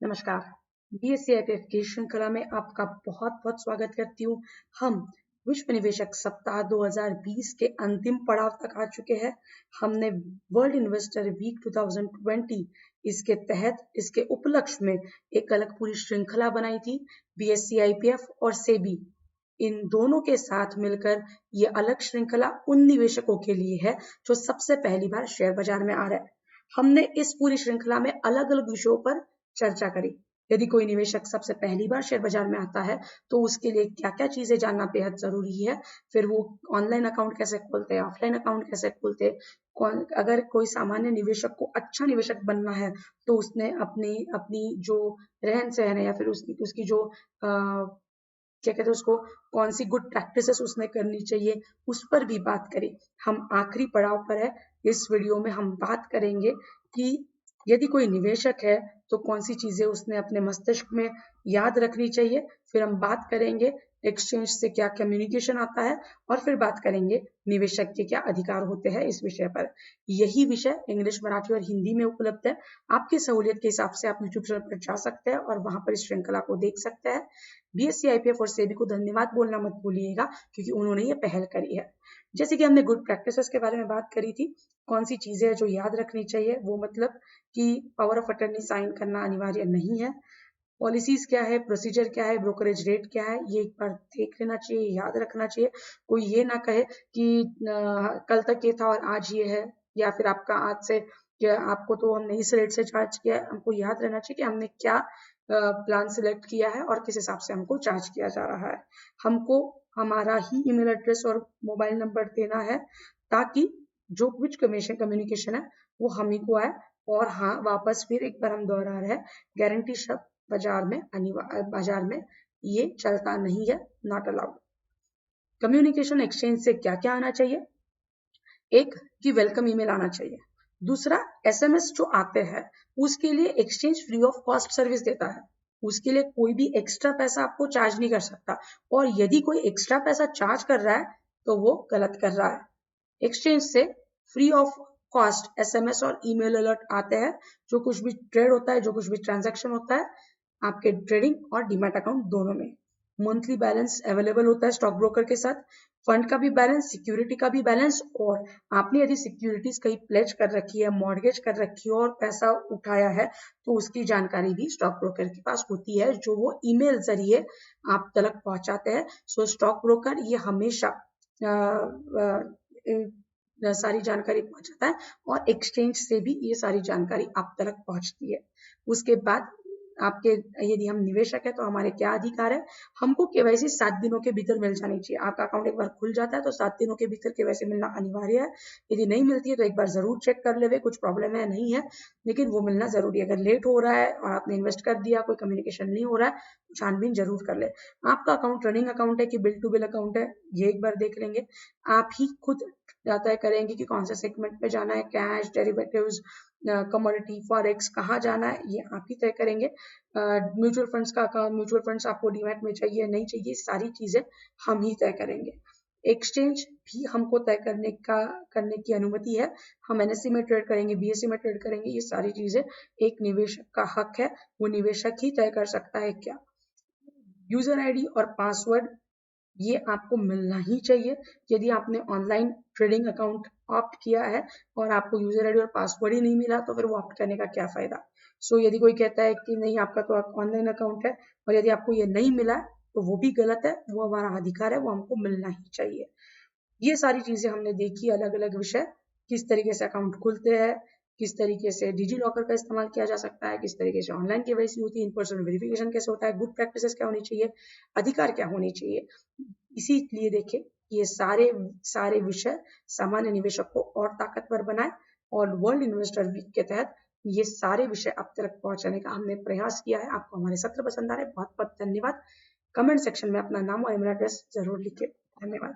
नमस्कार। बीएससीआईपीएफ की श्रृंखला में आपका बहुत बहुत स्वागत करती हूँ। हम विश्व निवेशक सप्ताह 2020 के अंतिम पड़ाव तक आ चुके हैं। हमने वर्ल्ड इन्वेस्टर वीक 2020 इसके तहत इसके उपलक्ष्य में एक अलग पूरी श्रृंखला बनाई थी। बीएससीआईपीएफ और सेबी इन दोनों के साथ मिलकर ये अलग श्रृंखला उन निवेशकों के लिए है जो सबसे पहली बार शेयर बाजार में आ रहे हैं। हमने इस पूरी श्रृंखला में अलग अलग विषयों पर चर्चा करी। यदि कोई निवेशक सबसे पहली बार शेयर बाजार में आता है तो उसके लिए क्या क्या चीजें जानना बेहद जरूरी है, फिर वो ऑनलाइन अकाउंट कैसे खोलते हैं, ऑफलाइन अकाउंट कैसे खोलते हैं, अगर कोई सामान्य निवेशक को अच्छा निवेशक बनना है तो उसने अपनी अपनी जो रहन सहन है या फिर उसकी जो क्या कहते हैं उसको कौन सी गुड प्रैक्टिसेस उसने करनी चाहिए, उस पर भी बात करें। हम आखिरी पड़ाव पर है। इस वीडियो में हम बात करेंगे कि यदि कोई निवेशक है तो कौन सी चीजें उसने अपने मस्तिष्क में याद रखनी चाहिए। फिर हम बात करेंगे एक्सचेंज से क्या कम्युनिकेशन आता है और फिर बात करेंगे निवेशक के क्या अधिकार होते हैं इस विषय पर। यही विषय इंग्लिश, मराठी और हिंदी में उपलब्ध है। आपकी सहूलियत के हिसाब से आप यूट्यूब चैनल पर जा सकते हैं और वहां पर इस श्रृंखला को देख सकते हैं। बीएससीआईपीएफ और सेबी को धन्यवाद बोलना मत भूलिएगा क्योंकि उन्होंने ये पहल करी है। जैसे कि हमने गुड प्रैक्टिसेस के बारे में बात करी थी, कौन सी चीजें हैं जो याद रखनी चाहिए, वो मतलब कि पावर ऑफ अटर्नी साइन करना अनिवार्य नहीं है। पॉलिसीज क्या है, प्रोसीजर क्या है, ब्रोकरेज रेट क्या है, ये एक बार देख लेना चाहिए, याद रखना चाहिए। कोई ये ना कहे कि कल तक ये था और आज ये है, या फिर आपका आज से आपको तो हमने इस रेट से चार्ज किया है। हमको याद रहना चाहिए कि हमने क्या प्लान सिलेक्ट किया है और किस हिसाब से हमको चार्ज किया जा रहा है। हमको हमारा ही ईमेल एड्रेस और मोबाइल नंबर देना है ताकि जो कुछ कम्युनिकेशन है वो हम ही को आए। और हाँ, वापस फिर एक बार हम दोहरा रहे हैं, गारंटी शब्द बाजार में ये चलता नहीं है, नॉट अलाउड। कम्युनिकेशन एक्सचेंज से क्या क्या आना चाहिए? एक कि वेलकम ईमेल आना चाहिए। दूसरा, एसएमएस जो आते हैं उसके लिए exchange free of cost service देता है। उसके लिए कोई भी एक्स्ट्रा पैसा आपको चार्ज नहीं कर सकता, और यदि कोई एक्स्ट्रा पैसा चार्ज कर रहा है तो वो गलत कर रहा है। एक्सचेंज से फ्री ऑफ कॉस्ट एसएमएस और ईमेल अलर्ट आते हैं। जो कुछ भी ट्रेड होता है, जो कुछ भी ट्रांजैक्शन होता है आपके ट्रेडिंग और डीमैट अकाउंट दोनों में, मंथली बैलेंस अवेलेबल होता है स्टॉक ब्रोकर के साथ, फंड का भी बैलेंस, सिक्योरिटी का भी बैलेंस। और आपने यदि सिक्योरिटीज कहीं प्लेज कर रखी है, मॉर्गेज कर रखी है और पैसा उठाया है तो उसकी जानकारी भी स्टॉक ब्रोकर के पास होती है, जो वो ईमेल जरिए आप तक पहुंचाते हैं। सो स्टॉक ब्रोकर ये हमेशा सारी जानकारी पहुंचाता है और एक्सचेंज से भी ये सारी जानकारी आप तक पहुंचती है। उसके बाद आपके यदि हम निवेशक है तो हमारे क्या अधिकार है? हमको केवाईसी 7 दिनों के भीतर मिल जानी चाहिए। आपका अकाउंट एक बार खुल जाता है तो 7 दिनों के भीतर केवाईसी मिलना अनिवार्य है। यदि नहीं मिलती है तो एक बार जरूर चेक कर ले कुछ प्रॉब्लम है नहीं है, लेकिन वो मिलना जरूरी है। अगर लेट हो रहा है और आपने इन्वेस्ट कर दिया, कोई कम्युनिकेशन नहीं हो रहा है, तो छानबीन जरूर कर ले। आपका अकाउंट रनिंग अकाउंट है कि बिल टू बिल अकाउंट है, ये एक बार देख लेंगे। आप ही खुद तय करेंगे कि कौन से सेगमेंट पे जाना है, कैश, डेरिवेटिव्स, कमोडिटी, फॉरेक्स कहाँ जाना है, ये आप ही तय करेंगे। म्यूचुअल फंड्स का अकाउंट, म्यूचुअल फंड्स आपको डीमैट में चाहिए नहीं चाहिए, सारी चीजें हम ही तय करेंगे। एक्सचेंज भी हमको तय करने की अनुमति है। हम एनएससी में ट्रेड करेंगे, बीएससी में ट्रेड करेंगे, ये सारी चीजें एक निवेशक का हक है, वो निवेशक ही तय कर सकता है। क्या यूजर आईडी और पासवर्ड ये आपको मिलना ही चाहिए। यदि आपने ऑनलाइन ट्रेडिंग अकाउंट ऑप्ट किया है और आपको यूजर आईडी और पासवर्ड ही नहीं मिला तो फिर वो ऑप्ट करने का क्या फायदा। सो यदि कोई कहता है कि नहीं आपका तो ऑनलाइन अकाउंट है और यदि आपको ये नहीं मिला तो वो भी गलत है, वो हमारा अधिकार है, वो हमको मिलना ही चाहिए। ये सारी चीजें हमने देखी, अलग अलग विषय, किस तरीके से अकाउंट खुलते हैं, किस तरीके से डिजी लॉकर का इस्तेमाल किया जा सकता है, किस तरीके से ऑनलाइन केवाईसी होती है, इन पर्सन वेरिफिकेशन कैसे होता है, गुड प्रैक्टिसेस क्या होनी चाहिए, अधिकार क्या होनी चाहिए। इसीलिए देखें ये सारे विषय सामान्य निवेशक को और ताकतवर बनाए, और वर्ल्ड इन्वेस्टर वीक के तहत ये सारे विषय आप तक पहुंचाने का हमने प्रयास किया है। आपको हमारे सत्र पसंद आ रहे, बहुत बहुत धन्यवाद। कमेंट सेक्शन में अपना नाम और ईमेल एड्रेस जरूर लिखें। धन्यवाद।